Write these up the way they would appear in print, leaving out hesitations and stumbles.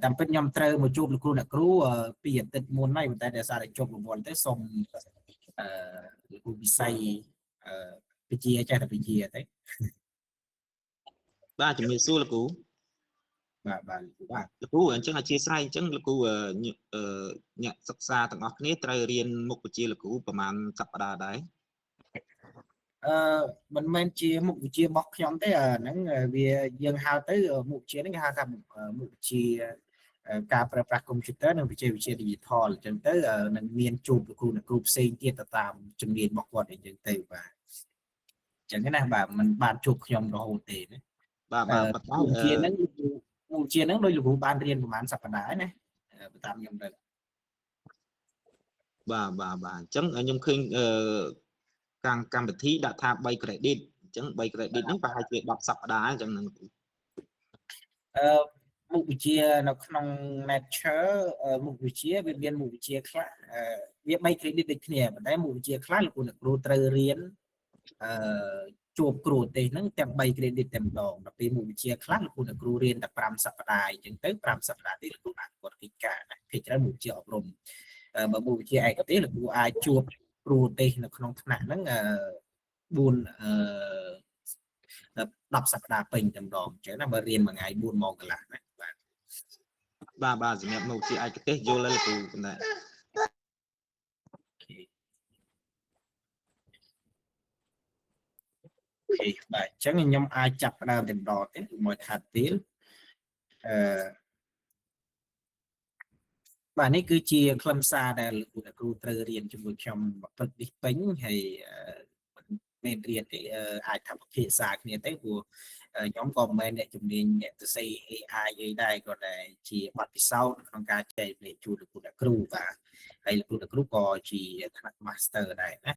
តាមពិតខ្ញុំត្រូវមកជួបលោកគ្រូអ្នកគ្រូពីអាទិត្យមុនហើយប៉ុន្តែដោយសារតែជប់រវល់ទៅសូមលោកគ្រូវិស័យវិទ្យាចេះតែវិទ្យាទៅបាទជំរាបសួរលោកគ្រូបាទលោកគ្រូអញ្ចឹងអធិស្ឋានអញ្ចឹងលោកគ្រូអ្នកសិក្សាទាំងអស់គ្នាត្រូវរៀនមុខវិជ្ជាលោកគ្រូប្រហែលសប្តាហ៍ដែរមិនមែនជាមុខវិជ្ជារបស់ខ្ញុំទេហ្នឹងវាយើងហៅទៅមុខវិជ្ជាហ្នឹងគេហៅថាមុខវិជ្ជាការប្រើប្រាស់កុំព្យូទ័រនិងវិទ្យាឌីជីថលអញ្ចឹងទៅនឹងមានជួបលោកគ្រូអ្នកគ្រូផ្សេងទៀតទៅតាមជំនាញរបស់គាត់អញ្ចឹងទៅបាទអញ្ចឹងណាបាទมันបានជួបខ្ញុំរហូតទេណាបាទមុខវិជ្ជាហ្នឹងដោយលោកគ្រូបានរៀនប្រហែលសប្តាហ៍ណាតាមខ្ញុំទៅបាទអញ្ចឹងខ្ញុំឃើញកម្មវិធីដាក់ថា3 credit អញ្ចឹង3 credit ហ្នឹងប្រហែលជា10សប្តាហ៍អញ្ចឹងហ្នឹងមុខវិជ្ជានៅក្នុង Nature មុខវិជ្ជាវាមានមុខវិជ្ជាខ្លះវា3 credit ដូចគ្នាប៉ុន្តែមុខវិជ្ជាខ្លះលោកគ្រូត្រូវរៀនជួបគ្រូទេសហ្នឹងទាំង3 credit តែម្ដងដល់ពេលមុខវិជ្ជាខ្លះលោកគ្រូរៀនតែ5សប្តាហ៍អញ្ចឹងទៅ5សប្តាហ៍ទៀតលោកគ្រូអាចគាត់កិច្ចការណាគេច្រើនមុខវិជ្ជាអប់រំបើមុខវិជ្ជាឯកទេសលោកគ្រូអាចជួបគ្រូទេសនៅក្នុងថ្នាក់ហ្នឹង10សប្តាហ៍ពេញតែម្ដងអញ្ចឹងណាបើរៀនមួយថ្ងៃ4 ម៉ោងកន្លះណាបាទសម្រាប់មុខវិជ្ជាឯកទេសយល់ហើយលោកគ្រូប៉ុន្តែបាទអញ្ចឹងខ្ញុំអាចចាប់ផ្ដើមតែម្ដងទៀតមួយខាត់ទៀតបាទនេះគឺជាខ្លឹមសារដែលលោកគ្រូត្រូវរៀនជាមួយខ្ញុំព្រឹកនេះពេញហើយមានរៀនទេអាចថាពិភាក្សាគ្នាទៅព្រោះខ្ញុំក៏មិនមែនអ្នកជំនាញអ្នកសរសេរ AI អីដែរក៏តែជាបទពិសោធន៍ក្នុងការចែករំលែកជូនលោកគ្រូបាទហើយលោកគ្រូក៏ជាថ្នាក់ Master ដែរណា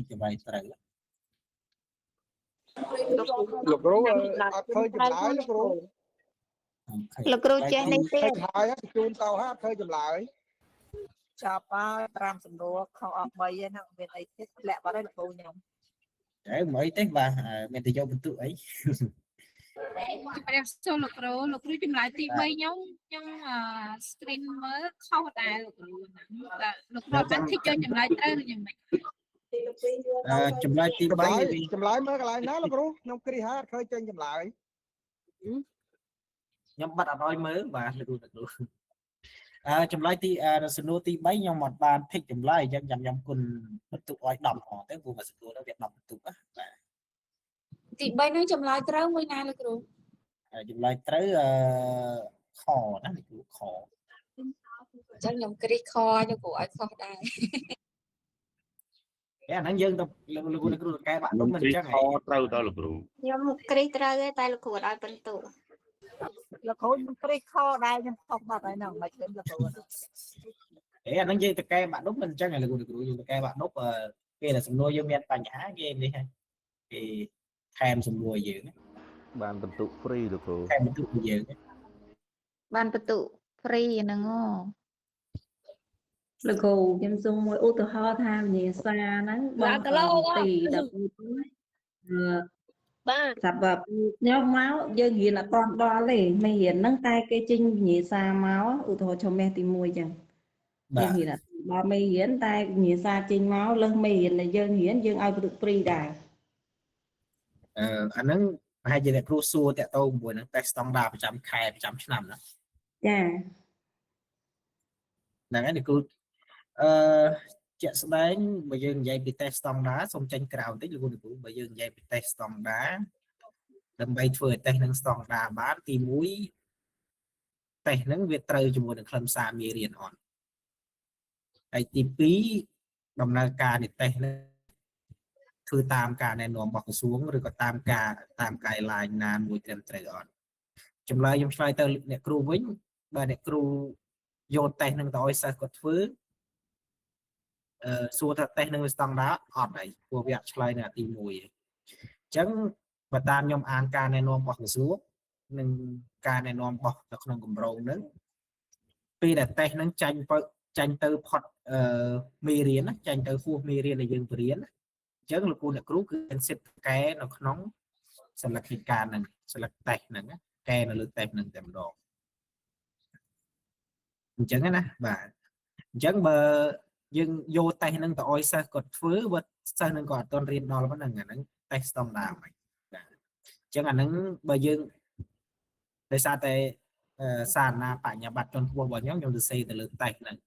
តិចចម្លើយត្រូវ លោកគ្រូអត់ឃើញចម្លើយលោកគ្រូ លោកគ្រូចេះនេះទៀត ហើយជូនតោហើយអត់ឃើញចម្លើយ ចាប់ហើយ5សំណួរខុសអស់3ហ្នឹងមានអីទៀតធ្លាក់បាត់ហើយលោកគ្រូខ្ញុំ ហ៎មិនអីទេបាទមានតែយកបន្ទុកអី ព្រះសូមលោកគ្រូចម្លើយទី3ខ្ញុំ screen មើលខុសដែរលោកគ្រូហ្នឹងលោកគ្រូបានធីកចូលចម្លើយត្រូវឬយ៉ាងម៉េច ចម្លើយទី3 ចម្លើយមើលកន្លែងណាលោកគ្រូខ្ញុំគ្រីហើយអត់ឃើញចេញចម្លើយ ខ្ញុំបាត់អត់ឲ្យមើលបាទលោកគ្រូចម្លើយទីសំណួរទី3ខ្ញុំអត់បានភិកចម្លើយអញ្ចឹងខ្ញុំគុណបន្ទុកឲ្យ10ផងទៅព្រោះមួយសំណួរនោះវា10បន្ទុកបាទ ទី3នឹងចម្លើយត្រូវមួយណាលោកគ្រូ ចម្លើយត្រូវខណាលោកគ្រូខ អញ្ចឹងខ្ញុំគ្រីខខ្ញុំគ្រូឲ្យខុសដែរ អាហ្នឹងយើងទៅលោកគ្រូកែបាក់ទុំមិនអញ្ចឹង ត្រូវតើលោកគ្រូ ខ្ញុំគ្រីត្រូវទេតែលោកគ្រូឲ្យបន្ទុក លោកគ្រូខ្ញុំគ្រីខដែរខ្ញុំខុសបាត់ហើយហ្នឹងមិនឃើញលោកគ្រូ អាហ្នឹងយើងទៅកែបាក់ទុំមិនអញ្ចឹងលោកគ្រូយើងទៅកែបាក់ទុំពេលដែលសំណួរយើងមានបញ្ហាគេនេះហើយគេថែមសំណួរយើង បានបន្ទុក free លោកគ្រូ ថែមបន្ទុកយើង បានបន្ទុក free ហ្នឹង លោកគ្រូខ្ញុំសូមមួយឧទាហរណ៍ថាវិញ្ញាសាហ្នឹងបងទីបាទសម្រាប់ខ្ញុំមកយើងរៀនអត់ទាន់ដល់ទេមិនរៀនហ្នឹងតែគេចេញវិញ្ញាសាមកឧទាហរណ៍ឈ្មោះទី1អញ្ចឹងយើងរៀនអត់ដល់មិនរៀនតែវិញ្ញាសាចេញមកលើសមិនរៀនតែយើងរៀនយើងឲ្យបន្ទុក free ដែរ អាហ្នឹងប្រហែលជាអ្នកគ្រូសួរតាក់ទងជាមួយនឹង test standard ប្រចាំខែប្រចាំឆ្នាំណា ចា ហ្នឹងហើយអ្នកគ្រូជាក់ស្ដែងបើយើងនិយាយពី test standard សូមចេញក្រៅបន្តិចលោកគ្រូបើយើងនិយាយពី test standard ដើម្បីធ្វើឲ្យ test នឹង standard បានទី1 test ហ្នឹងវាត្រូវជាមួយនឹងខ្លឹមសារមេរៀនអត់ហើយទី2ដំណើរការនៃ test ហ្នឹងធ្វើតាមការណែនាំរបស់ក្រសួងឬក៏តាម guideline ណាមួយត្រឹមត្រូវអត់ចម្លើយខ្ញុំឆ្លើយទៅអ្នកគ្រូវិញបើអ្នកគ្រូយក test ហ្នឹងទៅឲ្យសិស្សគាត់ធ្វើសួរថា test ហ្នឹងវា standard អត់ហើយព្រោះវាអត់ឆ្លើយនៅទី1អញ្ចឹងបើតាមខ្ញុំអានការណែនាំរបស់ក្រសួងនិងការណែនាំរបស់នៅក្នុងគម្រោងហ្នឹងពេលដែល test ហ្នឹងចាញ់ទៅផុតមេរៀនចាញ់ទៅហួសមេរៀនដែលយើងបរៀនអញ្ចឹងលោកគ្រូអ្នកគ្រូគឺមានសិទ្ធិកែនៅក្នុងសិលឹកនៃការហ្នឹងសិលឹក test ហ្នឹងកែនៅលើ test ហ្នឹងតែម្ដងអញ្ចឹងណាបាទអញ្ចឹងបើយើងយក test ហ្នឹងទៅឲ្យសិស្សគាត់ធ្វើបើសិស្សហ្នឹងក៏អត់ទាន់រៀនដល់ប៉ុណ្ណឹងអាហ្នឹង test standard ហ្នឹងបាទអញ្ចឹងអាហ្នឹងបើយើងដោយសារតែសារណាបញ្ញាបត្រជាន់ខ្ពស់របស់ខ្ញុំទៅសេទៅលើ test ហ្នឹង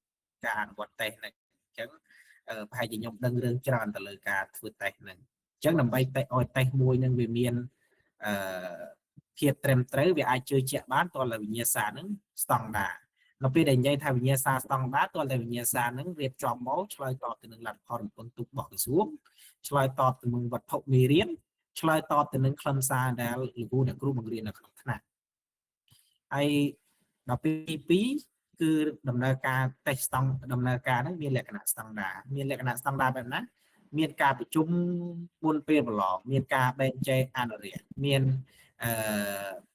ការអនុវត្ត test ហ្នឹងអញ្ចឹងប្រហែលជាខ្ញុំដឹងរឿងច្រើនទៅលើការធ្វើ test ហ្នឹងអញ្ចឹងដើម្បីឲ្យ test មួយហ្នឹងវាមានភាពត្រឹមត្រូវវាអាចជឿជាក់បានតើវិញ្ញាសាហ្នឹង standard នៅពេលដែលនិយាយថាវិញ្ញាសា standard តើតែវិញ្ញាសាហ្នឹងរៀបចំមកឆ្លើយតបទៅនឹងលទ្ធផលរំពន្ធទុករបស់ក្រសួងឆ្លើយតបទៅនឹងវត្ថុមេរៀនឆ្លើយតបទៅនឹងខ្លឹមសារដែលលោកគ្រូបង្រៀននៅក្នុងថ្នាក់ហើយដល់ពេល2គឺដំណើរការ test ដំណើរការហ្នឹងមានលក្ខណៈ standard មានលក្ខណៈ standard បែបណាមានការប្រជុំមុនពេលប្រឡងមានការបែងចែកអនុរិយមាន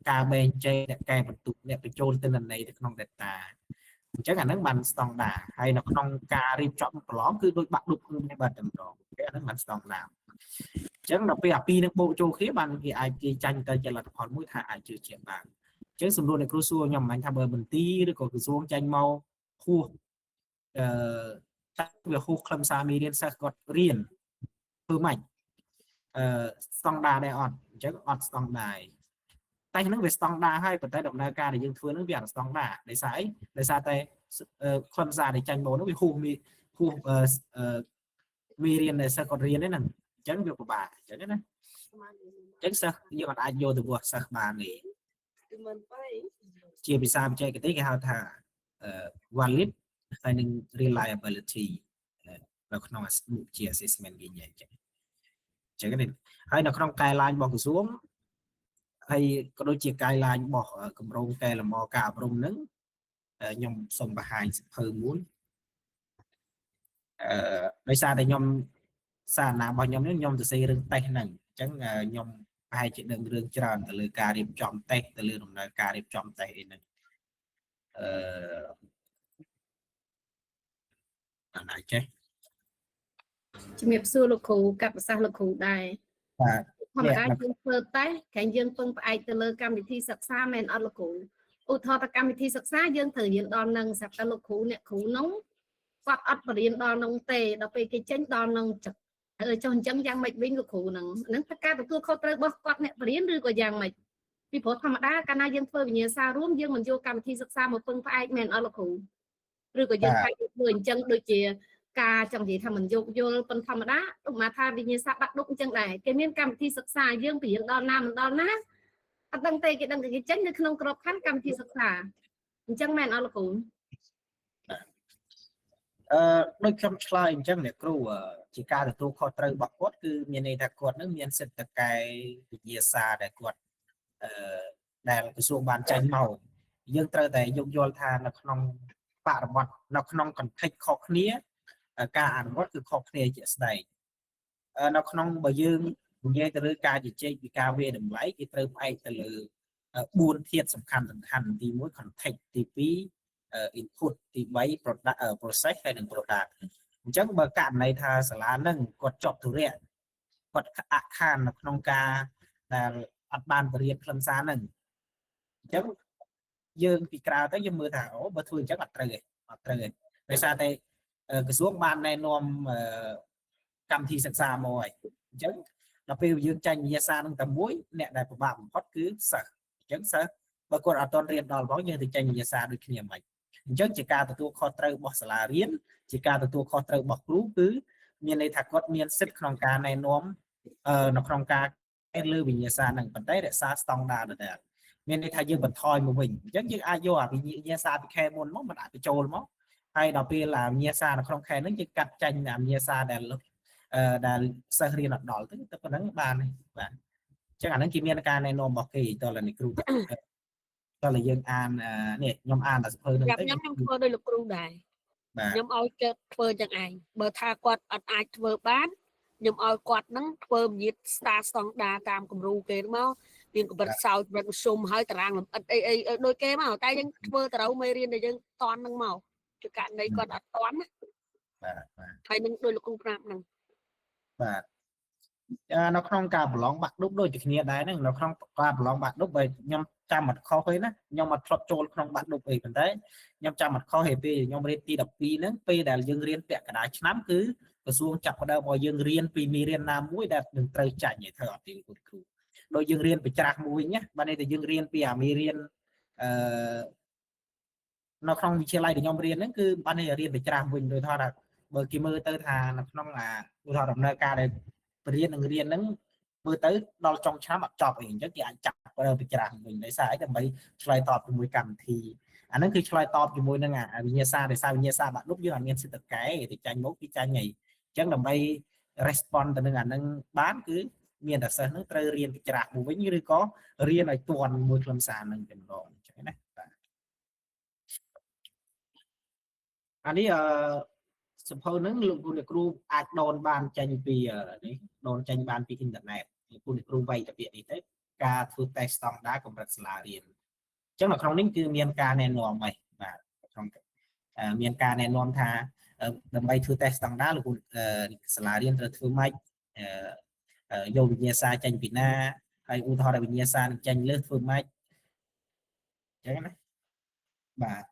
ការបែងចែកអ្នកកែបន្ទុកអ្នកបញ្ចូលទិន្នន័យទៅក្នុង data អញ្ចឹងអាហ្នឹងបាន standard ហើយនៅក្នុងការរៀបចំប្រឡងគឺដូចបាក់ឌុបគ្នាបាទតែម្ដងគេអាហ្នឹងបាន standard អញ្ចឹងដល់ពេលអាពីរនឹងបូកចូលគ្នាបានគេអាចគេចាញ់ទៅជាលទ្ធផលមួយថាអាចជឿជាក់បានអញ្ចឹងសំណួរអ្នកគ្រូសួរខ្ញុំមិនថាបើមន្ទីរឬក៏ក្រសួងចាញ់មកហួសតែវាហួសខ្លឹមសារមេរៀនសិស្សគាត់រៀនធ្វើម៉េចស្តង់ដារដែរអត់អញ្ចឹងអត់ស្តង់ដារតែហ្នឹងវាស្តង់ដារហើយប៉ុន្តែដំណើរការដែលយើងធ្វើហ្នឹងវាអត់ស្តង់ដារដោយសារអីដោយសារតែខ្លឹមសារដែលចាញ់មកហ្នឹងវាហួសមេរៀនដែលសិស្សគាត់រៀនហ្នឹងអញ្ចឹងវាពិបាកអញ្ចឹងណាអញ្ចឹងសិស្សយើងអត់អាចយកទៅវាស់សិស្សបានទេជាភាសាបច្ចេកទេសគេហៅថា valid ហើយនឹង reliability នៅក្នុងជា assessment វិញអញ្ចឹងនេះហើយនៅក្នុង guideline របស់ក្រសួងហើយក៏ដូចជា guideline របស់គម្រោងកែលម្អការអប់រំហ្នឹងខ្ញុំសូមបង្ហាញសៀវភៅមួយដោយសារតែខ្ញុំ សារណារបស់ខ្ញុំនេះខ្ញុំទៅសេរឿងតេស្តហ្នឹងអញ្ចឹងខ្ញុំប្រហែលជាដឹងរឿងច្រើនទៅលើការរៀបចំតេស្តទៅលើដំណើរការរៀបចំតេស្តអីហ្នឹងអាណាចេះ ជំរាបសួរលោកគ្រូកាត់ប្រសាសន៍លោកគ្រូដែរ បាទ ធម្មតាយើងធ្វើតែក្រែងយើងពឹងផ្អែកទៅលើកម្មវិធីសិក្សាមែនអត់លោកគ្រូឧទាហរណ៍ថាកម្មវិធីសិក្សាយើងត្រូវរៀនដល់នឹងស្រាប់តែលោកគ្រូអ្នកគ្រូនោះគាត់អត់បរៀនដល់នឹងទេដល់ពេលគេចេញដល់នឹងចុះអញ្ចឹងយ៉ាងម៉េចវិញលោកគ្រូហ្នឹងតែការទទួលខុសត្រូវរបស់គាត់អ្នកបរៀនឬក៏យ៉ាងម៉េចពីព្រោះធម្មតាកាលណាយើងធ្វើវិញ្ញាសារួមយើងមិនយកកម្មវិធីសិក្សាមកពឹងផ្អែកមែនអត់លោកគ្រូឬក៏យើងអាចធ្វើអញ្ចឹងដូចជាការចង់និយាយថាមិនយកយល់ប៉ុន្តែធម្មតាឧបមាថាវិញ្ញាសាបាក់ឌុបអញ្ចឹងដែរគេមានកម្មវិធីសិក្សាយើងបរៀនដល់ណាមិនដល់ណាអត់ដឹងទេគេដឹងតែគេចេញនៅក្នុងក្របខ័ណ្ឌកម្មវិធីសិក្សាអញ្ចឹងមែនអត់លោកគ្រូដូចខ្ញុំឆ្លើយអញ្ចឹងអ្នកគ្រូជាការទទួលខុសត្រូវរបស់គាត់គឺមានន័យថាគាត់នឹងមានសិទ្ធិតកែវិញ្ញាសាដែលគាត់ដែលក្រសួងបានចេញមកយើងត្រូវតែយកយល់ថានៅក្នុងបរិបទនៅក្នុង context ខុសគ្នាការអនុវត្តគឺខុសគ្នាជាក់ស្ដែងនៅក្នុងបើយើងនិយាយទៅលើការជជែកពីការវាតម្លៃគេត្រូវផ្អែកទៅលើ4ធាតុសំខាន់ទី1 context ទី2 input ទី3 product process ហើយនិង product អញ្ចឹងបើករណីថាសាលានឹងគាត់ចប់ធុរៈគាត់អខាននៅក្នុងការដែលអត់បានបរិយាខ្លឹមសារហ្នឹងអញ្ចឹងយើងពីក្រៅទៅយើងមើលថាអូបើធ្វើអញ្ចឹងអត់ត្រូវទេដោយសារតែក្រសួងបានណែនាំកម្មវិធីសិក្សាមកហើយអញ្ចឹងដល់ពេលយើងចាញ់វិញ្ញាសានឹងតែមួយអ្នកដែលពិបាកបំផុតគឺសិស្សអញ្ចឹងសិស្សបើគាត់អត់ទាន់រៀនដល់ផងយើងទៅចាញ់វិញ្ញាសាដូចគ្នាមិនអញ្ចឹងជាការទទួលខុសត្រូវរបស់សាលារៀនជាការទទួលខុសត្រូវរបស់គ្រូគឺមានន័យថាគាត់មានសិទ្ធិក្នុងការណែនាំនៅក្នុងការលើវិញ្ញាសានឹងប៉ុន្តែរក្សាស្តង់ដារដដែលមានន័យថាយើងបន្ថយមកវិញអញ្ចឹងយើងអាចយកអាវិញ្ញាសាពីខែមុនមកមិនអាចបញ្ចូលមកហើយដល់ពេលអាវិញ្ញាសានៅក្នុងខែហ្នឹងយើងកាត់ចាញ់អាវិញ្ញាសាដែលសិស្សរៀនអត់ដល់ទៅប៉ុណ្ណឹងបានបាទអញ្ចឹងអាហ្នឹងគេមានការណែនាំរបស់គេតើលោកគ្រូតើយើងអាននេះខ្ញុំអានតែសភៅហ្នឹងទៅខ្ញុំធ្វើដោយលោកគ្រូដែរខ្ញុំឲ្យគេធ្វើចឹងឯងបើថាគាត់អត់អាចធ្វើបានខ្ញុំឲ្យគាត់ហ្នឹងធ្វើវិញ្ញាសាស្តង់ដារតាមគំរូគេមកមានកម្រិតសោចកម្រិតមធ្យមហើយតារាងលម្អិតអីដូចគេមកតែយើងធ្វើត្រូវមេរៀនដែលយើងតន់ហ្នឹងមកជាករណីគាត់អត់តន់ណាបាទហើយនឹងដោយលោកគ្រូប្រាប់ហ្នឹងបាទនៅក្នុងការប្រឡងបាក់ឌុបដូចគ្នាដែរហ្នឹងនៅក្នុងការប្រឡងបាក់ឌុបបើខ្ញុំចាំអត់ខុសទេណាខ្ញុំអត់ធ្លាប់ចូលក្នុងបាក់ឌុបអីប៉ុន្តែខ្ញុំចាំអត់ខុសទេពេលខ្ញុំរៀនទី12ហ្នឹងពេលដែលយើងរៀនពាក់កណ្ដាលឆ្នាំគឺក្រសួងចាប់ផ្ដើមឲ្យយើងរៀនពីមេរៀនណាមួយដែលនឹងត្រូវចាញ់ឲ្យធ្វើអត់ទីគ្រូដោយយើងរៀនពីច្រាស់មួយវិញណាបើនេះតែយើងរៀនពីអាមេរៀននៅក្នុងវិទ្យាល័យដែលខ្ញុំរៀនហ្នឹងគឺបាននេះរៀនពីច្រាស់វិញដោយថាបើគេមើលទៅថានៅក្នុងឧទាហរណ៍ដំណើរការដែលរៀននឹងរៀនហ្នឹងមើលទៅដល់ចុងឆ្នាំអត់ចប់អីអញ្ចឹងគេអាចចាប់ពីច្រាស់វិញដោយសារអីដើម្បីឆ្លើយតបជាមួយកម្មវិធីអាហ្នឹងគឺឆ្លើយតបជាមួយនឹងវិញ្ញាសាដោយសារវិញ្ញាសាបាក់ឌុបយើងអត់មានសិទ្ធិកែទៅចាញ់មកគេចាញ់អីអញ្ចឹងដើម្បី respond ទៅនឹងអាហ្នឹងបានគឺមានតែសិស្សហ្នឹងត្រូវរៀនពីច្រាស់មកវិញឬក៏រៀនឲ្យទាន់មួយខ្លឹមសារហ្នឹងតែម្ដងអញ្ចឹងណាបាទអានេះសភៅហ្នឹងលោកគ្រូអាចដូនបានចេញពីនេះដូនចេញបានពីអ៊ីនធឺណិតលោកគ្រូវាយតែពាក្យនេះទៅការធ្វើតេស្តស្តង់ដារកម្រិតសាលារៀនអញ្ចឹងនៅក្នុងនេះគឺមានការណែនាំហើយបាទក្នុងមានការណែនាំថាដើម្បីធ្វើតេស្តស្តង់ដារលោកសាលារៀនត្រូវធ្វើម៉េចយកវិញ្ញាសាចេញពីណាហើយឧទាហរណ៍វិញ្ញាសានឹងចេញលើធ្វើម៉េចអញ្ចឹងណាបាទ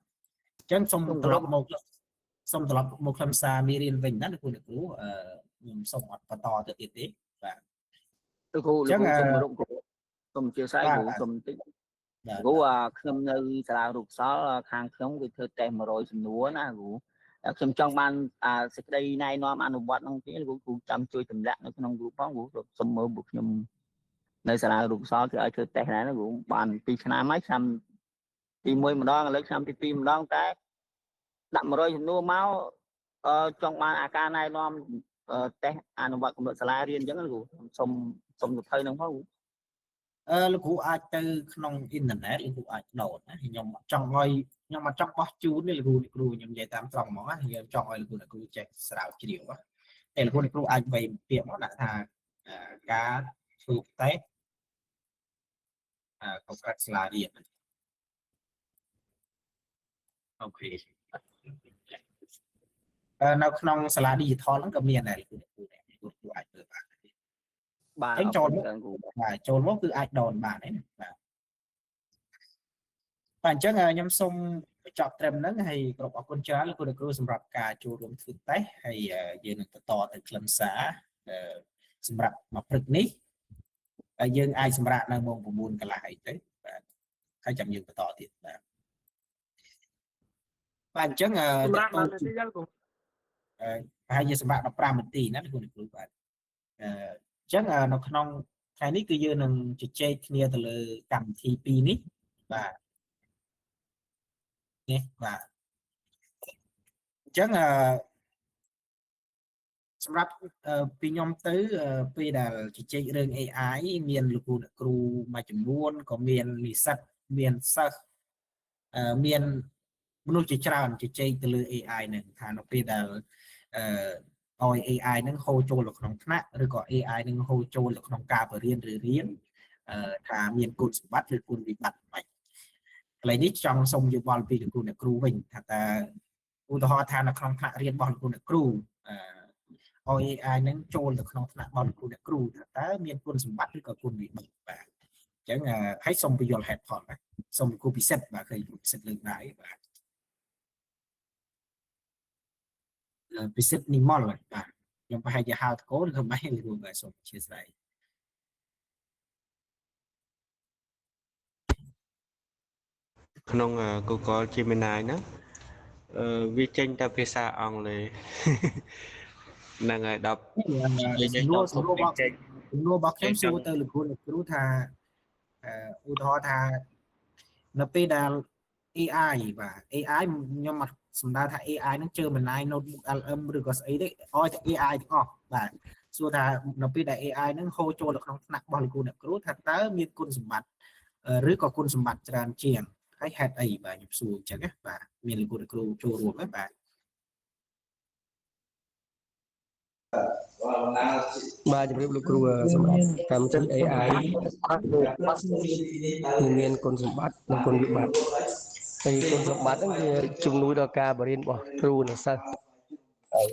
អញ្ចឹងសូមត្រឡប់មកខ្លឹមសារមេរៀនវិញណាលោកគ្រូខ្ញុំសូមអត់បន្តទៅទៀតទេបាទលោកគ្រូសូមអធិស្ឋានគ្រូសូមបន្តិចគ្រូខ្ញុំនៅសាលារូបសល់ខាងខ្ញុំគឺធ្វើតេស្ត100សំណួរណាគ្រូខ្ញុំចង់បានសេចក្តីណែនាំអនុវត្តហ្នឹងទេលោកគ្រូចាំជួយទម្លាក់នៅក្នុងគ្រូផងគ្រូសូមមើលពួកខ្ញុំនៅសាលារូបសល់គឺឲ្យធ្វើតេស្តណាគ្រូបាន2ឆ្នាំហើយឆ្នាំទី1ម្ដងឥឡូវឆ្នាំទី2ម្ដងតែដាក់100សំណួរមកចង់បានអាការណែនាំតេស្តអនុវត្តកម្រិតសាលារៀនអញ្ចឹងគ្រូសូមសភៅហ្នឹងផងលោកគ្រូអាចទៅក្នុងអ៊ីនធឺណិតលោកគ្រូអាចដោតណាខ្ញុំចង់ឲ្យខ្ញុំអត់ចង់បោះជូនទេលោកគ្រូខ្ញុំនិយាយតាមត្រង់ហ្មងណាខ្ញុំចង់ឲ្យលោកគ្រូចេះស្រាវជ្រាវ តែលោកគ្រូអាចវៃពាក្យមកដាក់ថាការធ្វើតេស្តកម្រិតសាលារៀនអូខេនៅក្នុងសាលា digital ហ្នឹងក៏មានដែរលោកគ្រូអាចធ្វើបាន បាទ ចូលមកចូលមកគឺអាចដូនបានហ្នឹងបាទអញ្ចឹងខ្ញុំសូមបញ្ចប់ត្រឹមហ្នឹងហើយគ្រប់អរគុណច្រើនលោកគ្រូសម្រាប់ការចូលរួមធ្វើតេស្តហើយយើងនឹងបន្តទៅខ្លឹមសារសម្រាប់មកព្រឹកនេះហើយយើងអាចសម្រាប់នៅម៉ោង 9 កន្លះអីទៅបាទហើយចាំយើងបន្តទៀតបាទអញ្ចឹងសម្រាប់ដល់ទីយើងហើយយើងសម្រាប់15នាទីណាលោកគ្រូបាទអញ្ចឹងនៅក្នុងថ្ងៃនេះគឺយើងនឹងជជែកគ្នាទៅលើកម្មវិធី2នេះបាទនេះបាទអញ្ចឹងសម្រាប់ពីខ្ញុំទៅពេលដែលជជែករឿង AI មានលោកគ្រូមួយចំនួនក៏មាននិស្សិតមានសិស្សមានមនុស្សជាច្រើនជជែកទៅលើ AI ហ្នឹងថានៅពេលដែលឲ្យ AI ហ្នឹងហូរចូលទៅក្នុងថ្នាក់ឬក៏ AI ហ្នឹងហូរចូលទៅក្នុងការបរៀនរៀនថាមានគុណសម្បត្តិឬគុណវិបត្តិមិនកន្លែងនេះចង់សូមយោបល់ពីលោកគ្រូវិញថាតើឧទាហរណ៍ថានៅក្នុងថ្នាក់រៀនរបស់លោកគ្រូឲ្យ AI ហ្នឹងចូលទៅក្នុងថ្នាក់របស់លោកគ្រូថាតើមានគុណសម្បត្តិឬក៏គុណវិបត្តិបាទអញ្ចឹងហើយសូមពន្យល់ហេតុផលណាសូមលោកគ្រូពិសិដ្ឋបាទឃើញពិសិដ្ឋលើកដៃបាទពិសិដ្ឋនិមលបាទខ្ញុំប្រហែលជាហៅតកូនឬក៏មិនលោកគ្រូបាទសូមអធិស្ឋានក្នុង Google Gemini ណាវាចេញតែភាសាអង់គ្លេសហ្នឹងហើយ10សំណួររបស់ខ្ញុំសួរទៅលោកគ្រូថាឧទាហរណ៍ថានៅពេលដែល AI បាទ AI ខ្ញុំអត់សំដៅថា AI នឹងជើមិនណាយ notebook LM ឬក៏ស្អីទេឲ្យតែ AI ទាំងអស់បាទសួរថានៅពេលដែល AI នឹងហូរចូលទៅក្នុងថ្នាក់របស់លោកគ្រូថាតើមានគុណសម្បត្តិឬក៏គុណសម្បត្តិច្រើនជាងហើយហេតុអីបាទខ្ញុំសួរអញ្ចឹងណាបាទមានលោកគ្រូចូលរួមណាបាទបាទជំរាបលោកគ្រូសម្រាប់កម្មវិធី AI មានគុណសម្បត្តិនិងគុណវិបត្តិហើយគុណសម្បត្តិហ្នឹងវាជំនួយដល់ការបរៀនរបស់គ្រូនិងសិស្សហើយ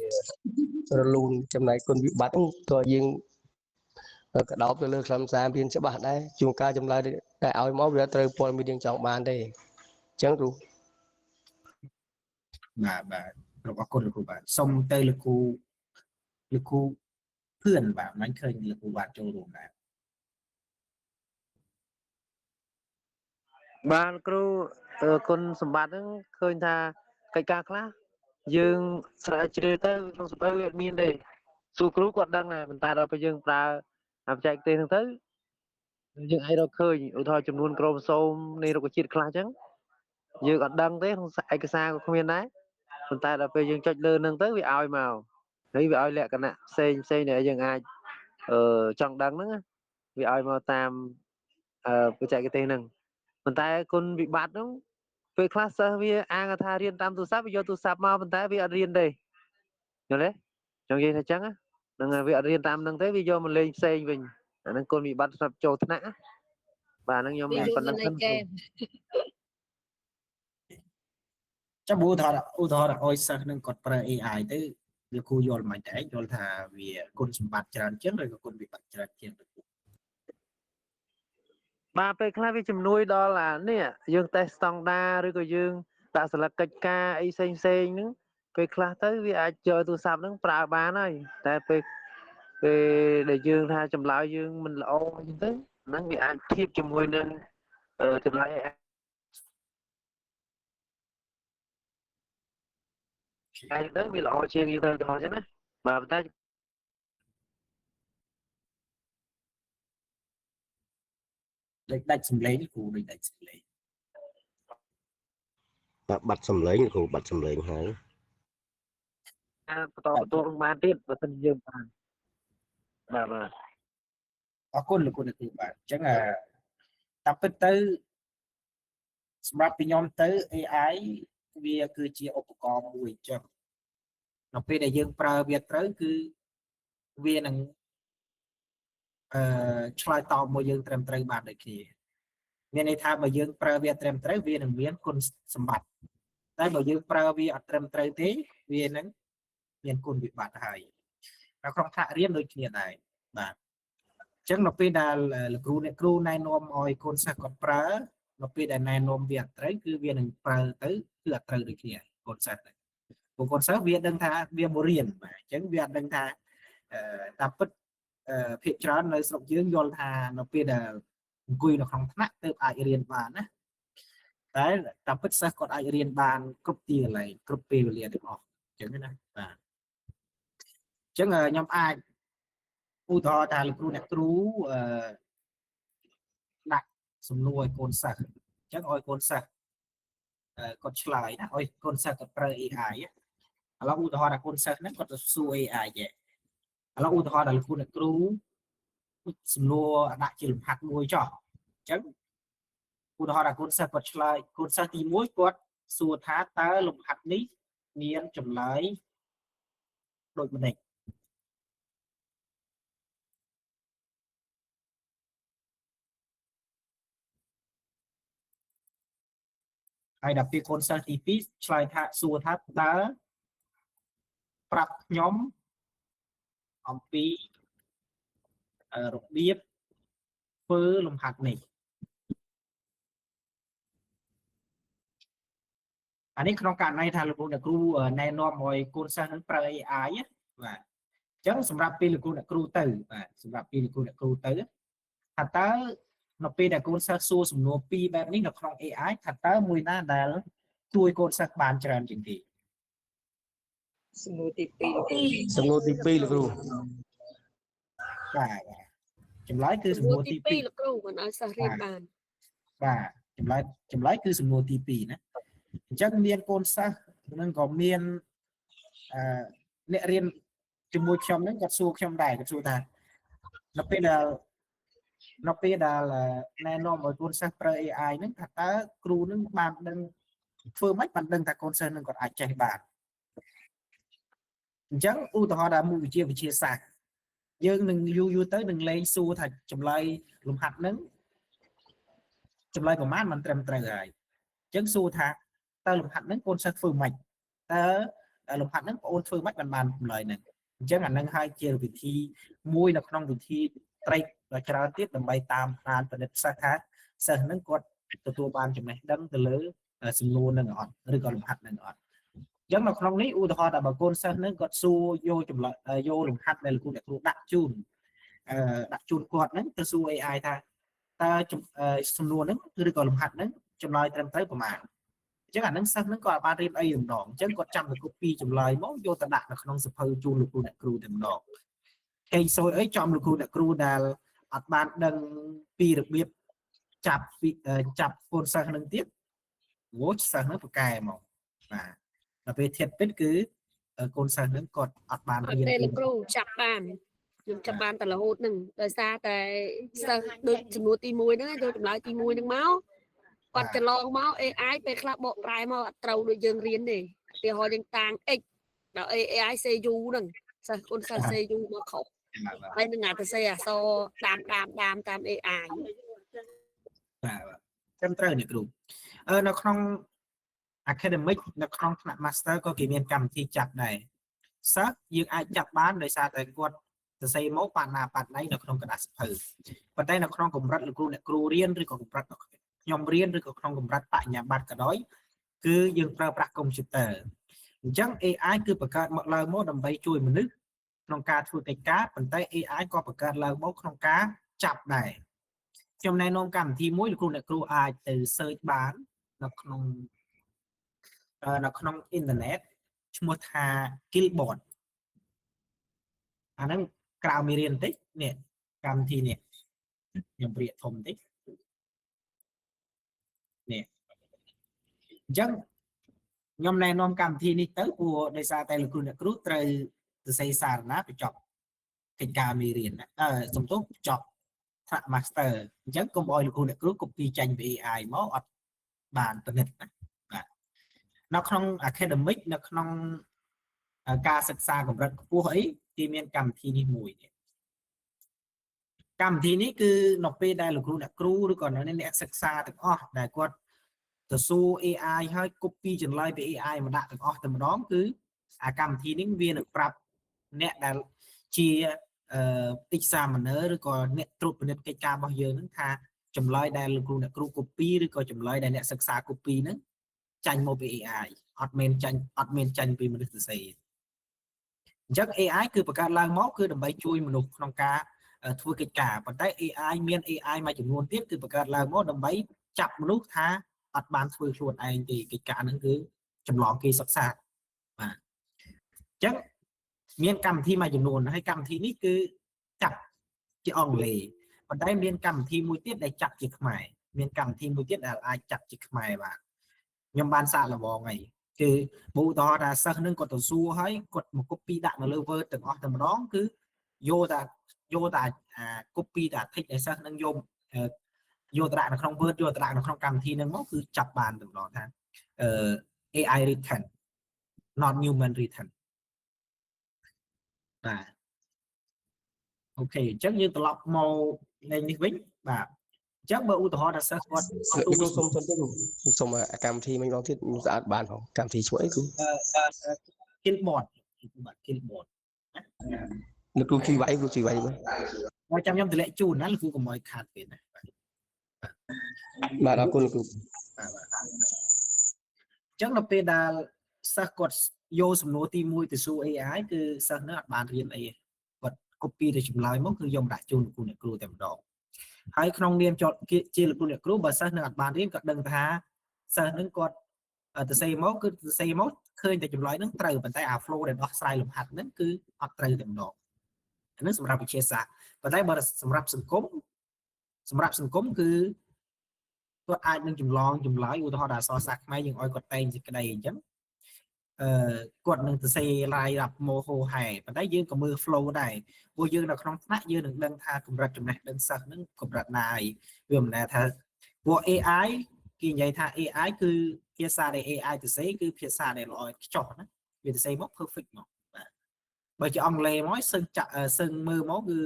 រលូនចំណែកគុណវិបត្តិហ្នឹងតើយើងក្តោបទៅលើខ្លឹមសារមានច្បាស់ដែរជួនកាលចម្លើយតែឲ្យមកវាត្រូវព័ត៌មានយើងចង់បានទេអញ្ចឹងគ្រូបាទគ្រប់អរគុណលោកគ្រូបាទសូមទៅលោកគ្រូភឿនបាទមិនឃើញលោកគ្រូបាទចូលរួមដែរបាទគ្រូគុណសម្បត្តិហ្នឹងឃើញថាកិច្ចការខ្លះយើងស្រាវជ្រាវទៅក្នុងសភៅវាអត់មានទេសួរគ្រូគាត់ដឹងដែរប៉ុន្តែដល់ពេលយើងប្រើបច្ចេកទេសហ្នឹងទៅយើងអាចរកឃើញឧទាហរណ៍ចំនួនក្រូម៉ូសូមនៃរុក្ខជាតិខ្លះអញ្ចឹងយើងអត់ដឹងទេក្នុងឯកសារក៏គ្មានដែរប៉ុន្តែដល់ពេលយើងចុចលើហ្នឹងទៅវាឲ្យមកហើយវាឲ្យលក្ខណៈផ្សេងដែលយើងអាចចង់ដឹងហ្នឹងវាឲ្យមកតាមបច្ចេកទេសហ្នឹងប៉ុន្តែគុណវិបត្តិហ្នឹងពេលខ្លះសិស្សវាអាងថារៀនតាមទូរស័ព្ទវាយកទូរស័ព្ទមកប៉ុន្តែវាអត់រៀនទេយល់ទេចង់និយាយថាអញ្ចឹងហ្នឹងវាអត់រៀនតាមហ្នឹងទេវាយកមកលេងផ្សេងវិញអាហ្នឹងគុណវិបត្តិសម្រាប់ចូលថ្នាក់បាទហ្នឹងខ្ញុំប៉ុណ្ណឹងទៅចាំឧទាហរណ៍ឲ្យសិស្សនឹងគាត់ប្រើ AI ទៅលោកគ្រូយល់មិនដែរយល់ថាវាគុណសម្បត្តិច្រើនជាងឬក៏គុណវិបត្តិច្រើនជាងបាទពេលខ្លះវាជំនួយដល់អានេះយើងតេស្តស្តង់ដាឬក៏យើងដាក់សិលឹកកិច្ចការអីផ្សេងហ្នឹងពេលខ្លះទៅវាអាចយកទូរស័ព្ទហ្នឹងប្រើបានហើយតែពេលដែលយើងថាចម្លើយយើងមិនល្អអញ្ចឹងទៅហ្នឹងវាអាចធៀបជាមួយនឹងចម្លើយហើយទៅវាល្អជាងយើងទៅអញ្ចឹងណាបាទតែដាច់សំឡេងគ្រូដូចដាច់សំឡេងបាត់សំឡេងគ្រូបាត់សំឡេងហើយបន្តបានទៀតបើមិនយើងបានបាទអរគុណលោកគ្រូបាទអញ្ចឹងតាមពិតទៅសម្រាប់ពីខ្ញុំទៅ AI វាគឺជាឧបករណ៍មួយអញ្ចឹងនៅពេលដែលយើងប្រើវាត្រូវគឺ វានឹងឆ្លើយតបមកយើងត្រឹមត្រូវបានដូចគ្នាមានន័យថាបើយើងប្រើវាត្រឹមត្រូវវានឹងមានគុណសម្បត្តិតែបើយើងប្រើវាអត់ត្រឹមត្រូវទេវានឹងមានគុណវិបត្តិហើយនៅក្នុងថ្នាក់រៀនដូចគ្នាដែរបាទអញ្ចឹងនៅពេលដែលលោកគ្រូអ្នកគ្រូណែនាំឲ្យកូនសិស្សគាត់ប្រើនៅពេលដែលណែនាំវាអត់ត្រូវគឺវានឹងប្រើទៅគឺអត់ត្រូវដូចគ្នាកូនសិស្សពួកកូនសិស្សវាដឹងថាវាមករៀនបាទអញ្ចឹងវាអត់ដឹងថាតាមពិតភាគច្រើននៅស្រុកយើងយល់ថានៅពេលដែលអង្គុយនៅក្នុងថ្នាក់ទើបអាចរៀនបានណាតែតាមពិតសិស្សគាត់អាចរៀនបានគ្រប់ទីកន្លែងគ្រប់ពេលវេលាទាំងអស់អញ្ចឹងណាបាទអញ្ចឹងខ្ញុំអាចឧទាហរណ៍ថាលោកគ្រូអ្នកគ្រូដាក់សំណួរឲ្យកូនសិស្សអញ្ចឹងឲ្យកូនសិស្សគាត់ឆ្លើយណាឲ្យកូនសិស្សគាត់ប្រើ AI ឥឡូវឧទាហរណ៍ថាកូនសិស្សហ្នឹងគាត់ទៅសួរ AI ចេះឥឡូវឧទាហរណ៍ដល់លោកគ្រូអ្នកគ្រូសំណួរដាក់ជាលំហាត់មួយចោះអញ្ចឹងឧទាហរណ៍ថាកូនសិស្សគាត់ឆ្លើយកូនសិស្សទី1គាត់សួរថាតើលំហាត់នេះមានចម្លើយដូចម្តេចហើយដល់ពេលកូនសិស្សទី2ឆ្លើយថាសួរថាតើប្រាប់ខ្ញុំអំពីរបៀបធ្វើលំហាត់នេះអានេះក្នុងករណីថាលោកគ្រូអ្នកគ្រូណែនាំឲ្យកូនសិស្សនឹងប្រើ AI បាទអញ្ចឹងសម្រាប់ពេលលោកគ្រូអ្នកគ្រូទៅបាទសម្រាប់ពេលលោកគ្រូអ្នកគ្រូទៅថាតើនៅពេលដែលកូនសិស្សសួរសំណួរ2បែបនេះនៅក្នុង AI ថាតើមួយណាដែលជួយកូនសិស្សបានច្រើនជាងគេសំណួរទី2សំណួរទី2លោកគ្រូបាទចម្លើយគឺសំណួរទី2លោកគ្រូមិនឲ្យសិស្សរៀនបានបាទចម្លើយគឺសំណួរទី2ណាអញ្ចឹងមានកូនសិស្សនឹងក៏មានអ្នករៀនជាមួយខ្ញុំហ្នឹងគាត់សួរខ្ញុំដែរគាត់សួរថានៅពេលដែលណែនាំឲ្យកូនសិស្សប្រើ AI ហ្នឹងថាតើគ្រូនឹងបានដឹងធ្វើម៉េចបានដឹងថាកូនសិស្សនឹងគាត់អាចចេះបានអញ្ចឹងឧទាហរណ៍ថាមុខវិជ្ជាវិទ្យាសាស្ត្រយើងនឹងយូរទៅនឹងលេងសួរថាចម្លើយលំហាត់ហ្នឹងចម្លើយប្រមាណមិនត្រឹមត្រូវហើយអញ្ចឹងសួរថាតើលំហាត់ហ្នឹងកូនសិស្សធ្វើម៉េចតើលំហាត់ហ្នឹងបងអូនធ្វើម៉េចបានចម្លើយហ្នឹងអញ្ចឹងអាហ្នឹងហើយជាវិធីមួយនៅក្នុងវិធីត្រេកដ៏ច្រើនទៀតដើម្បីតាមដានពិនិត្យសិស្សថាសិស្សហ្នឹងគាត់ទទួលបានចំណេះដឹងទៅលើសំណួរហ្នឹងអត់ឬក៏លំហាត់ហ្នឹងអត់អញ្ចឹងនៅក្នុងនេះឧទាហរណ៍ថាបើកូនសិស្សហ្នឹងគាត់សួរយកចម្លើយយកលំហាត់ដែលលោកគ្រូដាក់ជូនគាត់ហ្នឹងទៅសួរ AI ថាតើសំណួរហ្នឹងឬក៏លំហាត់ហ្នឹងចម្លើយត្រឹមត្រូវប្រមាណអញ្ចឹងអាហ្នឹងសិស្សហ្នឹងគាត់បានរៀនអីម្ដងអញ្ចឹងគាត់ចាំទៅ copy ចម្លើយមកយកទៅដាក់នៅក្នុងសៀវភៅជូនលោកគ្រូអ្នកគ្រូតែម្ដងគេសួរអីចំលោកគ្រូអ្នកគ្រូដែលអត់បានដឹងពីរបៀបចាប់កូនសិស្សហ្នឹងទៀតអូសិស្សហ្នឹងប្រកែមកបាទដល់ពេលធៀបពិតគឺកូនសិស្សហ្នឹងគាត់អត់បានរៀនទេលោកគ្រូចាប់បានខ្ញុំចាប់បានតែរហូតហ្នឹងដោយសារតែសិស្សដូចចំនួនទី1ហ្នឹងយកចម្លើយទី1ហ្នឹងមកគាត់ច្រឡងមក AI ពេលខ្លះបកប្រែមកអត់ត្រូវដូចយើងរៀនទេឧទាហរណ៍យើងតាំង x ដល់ AI សេយូហ្នឹងសិស្សកូនសិស្សសេយូមកខុសហើយនឹងអាទៅសេអក្សរតាម AI បាទត្រឹមត្រូវនេះគ្រូនៅក្នុង academic នៅក្នុងថ្នាក់ master ក៏គេមានកម្មវិធីចាប់ដែរសិស្សយើងអាចចាប់បានដោយសារតែគាត់សរសេរមកបាត់ណៃនៅក្នុងกระดาษសៀវភៅប៉ុន្តែនៅក្នុងកម្រិតលោកគ្រូអ្នកគ្រូរៀនឬក៏កម្រិតខ្ញុំរៀនឬក៏ក្នុងកម្រិតបញ្ញាបត្រក៏ដោយគឺយើងប្រើប្រាស់កុំព្យូទ័រអញ្ចឹង AI គឺបង្កើតមកឡើងមកដើម្បីជួយមនុស្សក្នុងការធ្វើកិច្ចការប៉ុន្តែ AI ក៏បង្កើតឡើងមកក្នុងការចាប់ដែរខ្ញុំណែនាំកម្មវិធីមួយលោកគ្រូអ្នកគ្រូអាចទៅ search បាននៅក្នុងអ៊ីនធឺណិតឈ្មោះថា Killbot អាហ្នឹងក្រៅមេរៀនបន្តិចនេះកម្មវិធីនេះខ្ញុំព្រាកធំបន្តិចនេះអញ្ចឹងខ្ញុំណែនាំកម្មវិធីនេះទៅព្រោះដោយសារតែលោកគ្រូអ្នកគ្រូត្រូវសរសេរសារណាបញ្ចប់កិច្ចការមេរៀនសំទោសបញ្ចប់ថ្នាក់ master អញ្ចឹងកុំឲ្យលោកគ្រូអ្នកគ្រូ copy ចាញ់ពី AI មកអត់បានពិនិត្យណាបាទនៅក្នុង academic នៅក្នុងការសិក្សាកម្រិតខ្ពស់អី ទីមានកម្មវិធីនេះមួយកម្មវិធីនេះគឺនៅពេលដែលលោកគ្រូអ្នកគ្រូឬក៏អ្នកសិក្សាទាំងអស់ដែលគាត់ទៅសួរ AI ហើយ copy ចម្លើយពី AI មកដាក់ទាំងអស់តែម្ដងគឺអាកម្មវិធីនេះវានឹងប្រាប់អ្នកដែលជា examiner ឬក៏អ្នកត្រួតពិនិត្យកិច្ចការរបស់យើងហ្នឹងថាចម្លើយដែលលោកគ្រូអ្នកគ្រូ copy ឬក៏ចម្លើយដែលអ្នកសិក្សា copy ហ្នឹងចាញ់មកពី AI អត់មានចាញ់ពីមនុស្សសរសេរអញ្ចឹង AI គឺបង្កើតឡើងមកគឺដើម្បីជួយមនុស្សក្នុងការធ្វើកិច្ចការប៉ុន្តែ AI មាន AI មួយចំនួនទៀតគឺបង្កើតឡើងមកដើម្បីចាប់មនុស្សថាអត់បានធ្វើខ្លួនឯងទេកិច្ចការហ្នឹងគឺចម្លងគេសិក្សាបាទអញ្ចឹងមានកម្មវិធីមួយចំនួនហើយកម្មវិធីនេះគឺចាប់ជាអង់គ្លេសប៉ុន្តែមានកម្មវិធីមួយទៀតដែលចាប់ជាខ្មែរមានកម្មវិធីមួយទៀតដែលអាចចាប់ជាខ្មែរបាទខ្ញុំបានសាកល្បងហើយគឺបើឧទាហរណ៍ថាសិស្សនឹងគាត់ទៅសួរហើយគាត់មក copy ដាក់នៅលើ Word ទាំងអស់តែម្ដងគឺយកតែcopy តែ text ដែលសិស្សនឹងយកទៅដាក់នៅក្នុង Word យកទៅដាក់នៅក្នុងកម្មវិធីហ្នឹងមកគឺចាប់បានតែម្ដងថាAI written not human written បាទអូខេអញ្ចឹងយើងត្រឡប់មកលេងនេះវិញបាទអញ្ចឹងបើឧទាហរណ៍ថាសិស្សគាត់សូមកម្មវិធីមិញបងទៀតខ្ញុំស្អាតបានផងកម្មវិធីឈ្មោះអីគ្រូ Killboard លោកគ្រូជួយវាយមកចាំខ្ញុំតម្លែកជូនណាលោកគ្រូកុំឲ្យខាតពេលណាបាទអរគុណលោកគ្រូអញ្ចឹងនៅពេលដែលសិស្សគាត់យកសំណួរទី1ទៅសួរ AI គឺសិស្សនឹងអត់បានរៀនអីគាត់ copy ទៅចម្លើយមកគឺយកដាក់ជូនលោកគ្រូអ្នកគ្រូតែម្ដងហើយក្នុងនាមជាលោកគ្រូអ្នកគ្រូបើសិស្សនឹងអត់បានរៀនក៏ដឹងថាសិស្សនឹងគាត់ទៅសេមកគឺទៅសេមកឃើញតែចម្លើយនឹងត្រូវប៉ុន្តែអា flow ដែលដោះស្រាយលំហាត់ហ្នឹងគឺអត់ត្រូវតែម្ដងអានេះសម្រាប់វិទ្យាសាស្ត្រប៉ុន្តែបើសម្រាប់សង្គមគឺគាត់អាចនឹងចម្លងចម្លើយឧទាហរណ៍ថាអក្សរសាស្ត្រខ្មែរយើងឲ្យគាត់តែងសេចក្តីអញ្ចឹងគាត់នឹងទៅសេឡាយរាប់ម៉ូហូហែប៉ុន្តែយើងក៏មើល flow ដែរព្រោះយើងនៅក្នុងថ្នាក់យើងនឹងដឹងថាកម្រិតចំណេះដឹងសិស្សនឹងកម្រិតណាហើយវាមិនដែលថាព្រោះ AI គេនិយាយថា AI គឺភាសាដែល AI ទៅសេគឺភាសាដែលល្អខ្ចោះណាវាទៅសេមក perfect មកបាទបើជាអង់គ្លេសមកសឹងមើលមកគឺ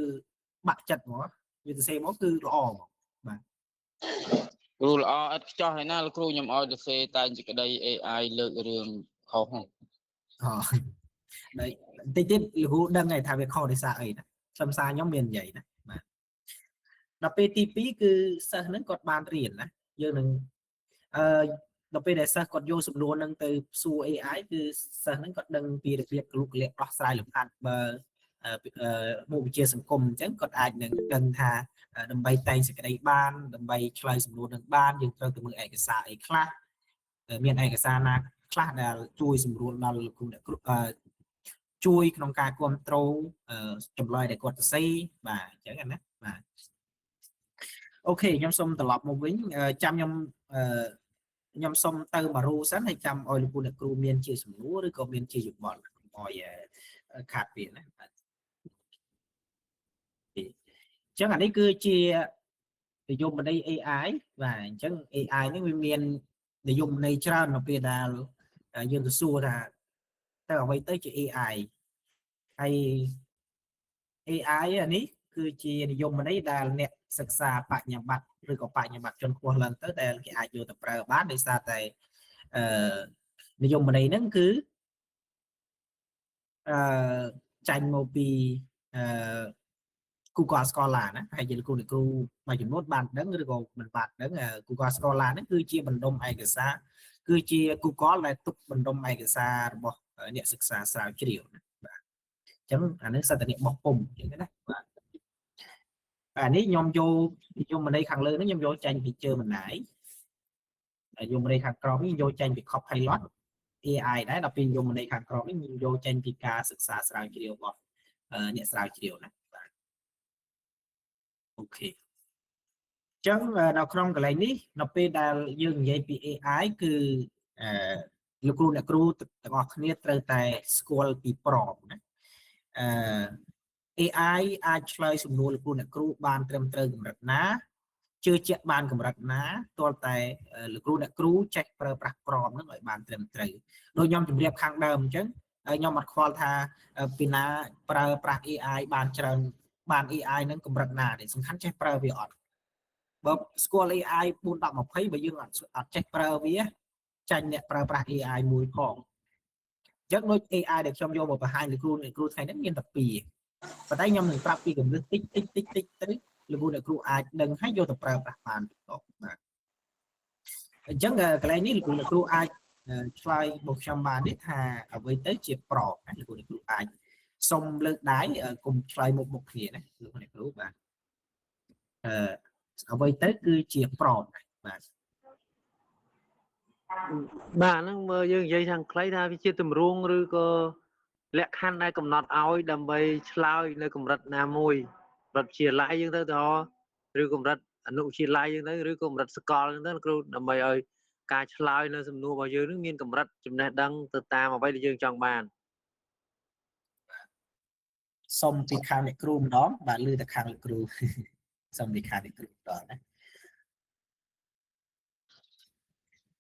បាក់ចិត្តមកវាទៅសេមកគឺល្អមកបាទគ្រូល្អឥតខ្ចោះហើយណាលោកគ្រូខ្ញុំឲ្យទៅសេតែសេចក្តី AI លើករឿងខុសហ្នឹងđấyតិចទៀតលោកគ្រូដឹងហើយថាវាខុសដោយសារអីណាខ្លឹមសារខ្ញុំមាននិយាយណាបាទដល់ពេលទី2គឺសិស្សហ្នឹងគាត់បានរៀនណាយើងនឹងដល់ពេលដែលសិស្សគាត់យកសំណួរហ្នឹងទៅសួរ AI គឺសិស្សហ្នឹងគាត់ដឹងពីរបៀបកលុកលាក់ដោះស្រាយលំហាត់បើមុខវិជ្ជាសង្គមអញ្ចឹងគាត់អាចនឹងដឹងថាដើម្បីតែងសេចក្តីបានដើម្បីឆ្លើយសំណួរនឹងបានយើងត្រូវទៅមើលឯកសារអីខ្លះមានឯកសារណាខ្លះដែលជួយសម្រួលដល់លោកគ្រូអ្នកគ្រូជួយក្នុងការគ្រប់គ្រងចម្លើយដែលគាត់សរសេរបាទអញ្ចឹងណាបាទអូខេខ្ញុំសូមត្រឡប់មកវិញចាំខ្ញុំសូមទៅបារូសិនហើយចាំឲ្យលោកគ្រូអ្នកគ្រូមានជាសំណួរឬក៏មានជាយោបល់ឲ្យខាតពេលណាបាទអញ្ចឹងអានេះគឺជានិយមន័យ AI បាទអញ្ចឹង AI នេះវាមាននិយមន័យច្រើននៅពេលដែលយើងទៅសួរថាតើអ្វីទៅជា AI ហើយ AI អានេះគឺជានិយមន័យដែលអ្នកសិក្សាបញ្ញាបត្រឬក៏បញ្ញាបត្រជាន់ខ្ពស់ឡើងទៅដែលគេអាចយកទៅប្រើបានដោយសារតែនិយមន័យហ្នឹងគឺចាញ់មកពីGoogle Scholar ណាហើយជាលោកគ្រូមួយចំនួនបានដឹងឬក៏មិនបានដឹងGoogle Scholar ហ្នឹងគឺជាបណ្ដុំឯកសារគឺជា Google ដែលទុកបណ្ដុំឯកសាររបស់អ្នកសិក្សាស្រាវជ្រាវណាបាទអញ្ចឹងអានេះសិតតែអ្នកបោះពុំអញ្ចឹងណាបាទអានេះខ្ញុំយកនិយមន័យខាងលើនេះខ្ញុំយកចាញ់ពី Gemini ហើយនិយមន័យខាងក្រោមនេះយកចាញ់ពី Copilot AI ដែរដល់ពេលនិយមន័យខាងក្រោមនេះខ្ញុំយកចាញ់ពីការសិក្សាស្រាវជ្រាវរបស់អ្នកស្រាវជ្រាវណាបាទអូខេអញ្ចឹងនៅក្នុងកន្លែងនេះនៅពេលដែលយើងនិយាយពី AI គឺលោកគ្រូអ្នកគ្រូទាំងអស់គ្នាត្រូវតែស្គាល់ពីប្រមណាAI អាចឆ្លើយសំណួរលោកគ្រូអ្នកគ្រូបានត្រឹមត្រូវកម្រិតណាជឿជាក់បានកម្រិតណាទាល់តែលោកគ្រូអ្នកគ្រូចេះប្រើប្រាស់ប្រមហ្នឹងឲ្យបានត្រឹមត្រូវដោយខ្ញុំជម្រាបខាងដើមអញ្ចឹង ខ្ញុំអត់ខ្វល់ថាពីណាប្រើប្រាស់ AI បានច្រើនបាន AI នឹងកម្រិតណានេះសំខាន់ចេះប្រើវាអត់បើស្គាល់ AI 4 10 20បើយើងអត់ចេះប្រើវាចាញ់អ្នកប្រើប្រាស់ AI មួយផងអញ្ចឹងដូច AI ដែលខ្ញុំយកមកបង្ហាញលោកគ្រូថ្ងៃនេះមានតែ2ប៉ុន្តែខ្ញុំនឹងប្រាប់ពីកម្រិតតិចទៅលោកគ្រូអាចដឹងហើយយកទៅប្រើប្រាស់បានបាទអញ្ចឹងកន្លែងនេះលោកគ្រូអាចឆ្លើយមកខ្ញុំបាននេះថាអ្វីទៅជាប្រកណាលោកគ្រូអាចសុំលើកដៃគុំឆ្លើយមុខគ្នាណាលោកគ្រូបាទអ្វីទៅគឺជាប្រកបាទ បាទហ្នឹងមើលយើងនិយាយខាងខ្លីថាវាជាទម្រង់ឬក៏លក្ខខណ្ឌដែលកំណត់ឲ្យដើម្បីឆ្លើយនៅកម្រិតណាមួយកម្រិតវិទ្យាល័យយើងទៅឬកម្រិតអនុវិទ្យាល័យយើងទៅឬក៏កម្រិតសកលយើងទៅគ្រូដើម្បីឲ្យការឆ្លើយនៅសំណួររបស់យើងនឹងមានកម្រិតចំណេះដឹងទៅតាមអ្វីដែលយើងចង់បានសុំពីខាងអ្នកគ្រូម្ដងបាទលើតែខាងលោកគ្រូសុំពីខាងអ្នកគ្រូម្ដងណា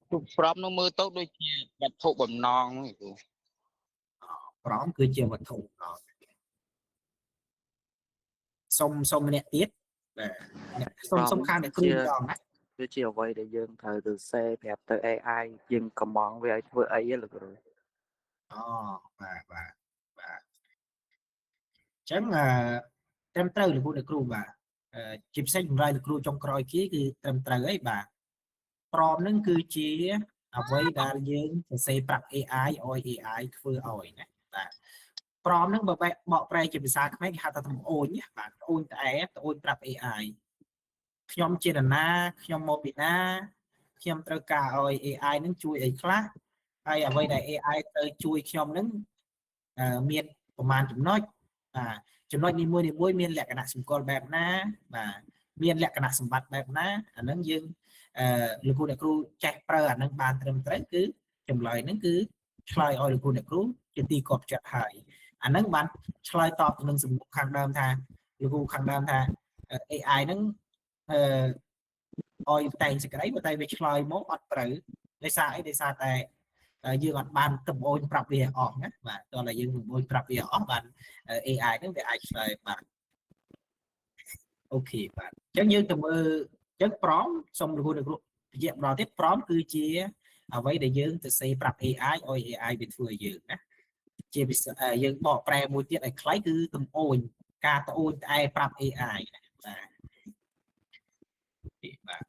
គ្រប់ប្រាប់នោះមើលទៅដូចជាវត្ថុបំណងហ្នឹងគ្រូ ប្រមគឺជាវត្ថុសុំម្នាក់ទៀតបាទសុំខាងអ្នកគ្រូម្ដងណា វាជាអ្វីដែលយើងត្រូវទៅសេប្រាប់ទៅ AI យើងកំងវាឲ្យធ្វើអីលោកគ្រូអូបាទអញ្ចឹងត្រឹមត្រូវលោកគ្រូបាទជាពិសេសចម្លើយលោកគ្រូចុងក្រោយគេគឺត្រឹមត្រូវអីបាទប្រមនឹងគឺជាអ្វីដែលយើងសរសេរប្រាប់ AI ឲ្យ AI ធ្វើឲ្យណាបាទប្រមនឹងបើបកប្រែជាភាសាខ្មែរគេហៅថាត្អូញបាទត្អូញត្អែត្អូញប្រាប់ AI ខ្ញុំជានរណាខ្ញុំមកពីណាខ្ញុំត្រូវការឲ្យ AI នឹងជួយអីខ្លះហើយអ្វីដែល AI ត្រូវជួយខ្ញុំនឹងមានប្រមាណចំណុចចំណុចនីមួយមានលក្ខណៈសម្គាល់បែបណាបាទមានលក្ខណៈសម្បត្តិបែបណាអានឹងយើងលោកគ្រូចេះប្រើអានឹងបានត្រឹមត្រូវគឺចម្លើយនឹងគឺឆ្លើយឲ្យលោកគ្រូជាទីគាប់ចិត្តហើយអានឹងបានឆ្លើយតបទៅនឹងសំណួរខាងដើមថាលោកគ្រូខាងដើមថា AI នឹងឲ្យតែងសេចក្តីតែវាឆ្លើយមកអត់ត្រូវដោយសារអីដោយសារតែយើងអត់បានត្អូញប្រាប់វាអស់ណាបាទតោះតែយើងត្អូញប្រាប់វាអស់បាន AI ហ្នឹងវាអាចឆ្លើយបានអូខេបាទអញ្ចឹងយើងទៅមើលអញ្ចឹងប្រមសូមលោកគ្រូនិយាយម្ដងទៀតប្រមគឺជាអ្វីដែលយើងទៅសេប្រាប់ AI ឲ្យ AI វាធ្វើឲ្យយើងណាជាយើងបកប្រែមួយទៀតឲ្យខ្លីគឺត្អូញការត្អូញត្អែប្រាប់ AI ណាបាទ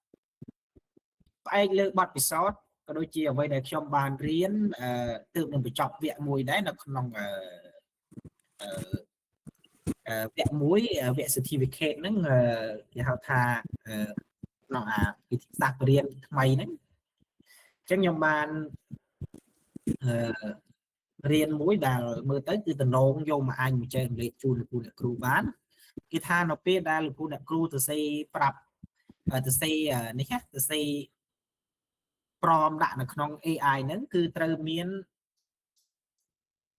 ផ្អែកលើបទពិសោធន៍ក៏ដូចជាអ្វីដែលខ្ញុំបានរៀនទើបនឹងបញ្ចប់វគ្គមួយដែរនៅក្នុងវគ្គមួយវគ្គ certificate ហ្នឹងគេហៅថាក្នុងវិធីសាស្ត្ររៀនថ្មីហ្នឹងអញ្ចឹងខ្ញុំបានរៀនមួយដែលមើលទៅគឺតំណងយកមកអាចបញ្ចេញលេខជូនលោកអ្នកគ្រូបានគេថានៅពេលដែលលោកអ្នកគ្រូទៅសេប្រាប់ទៅសេនេះទៅសេប្រមដាក់នៅក្នុង AI ហ្នឹងគឺត្រូវមាន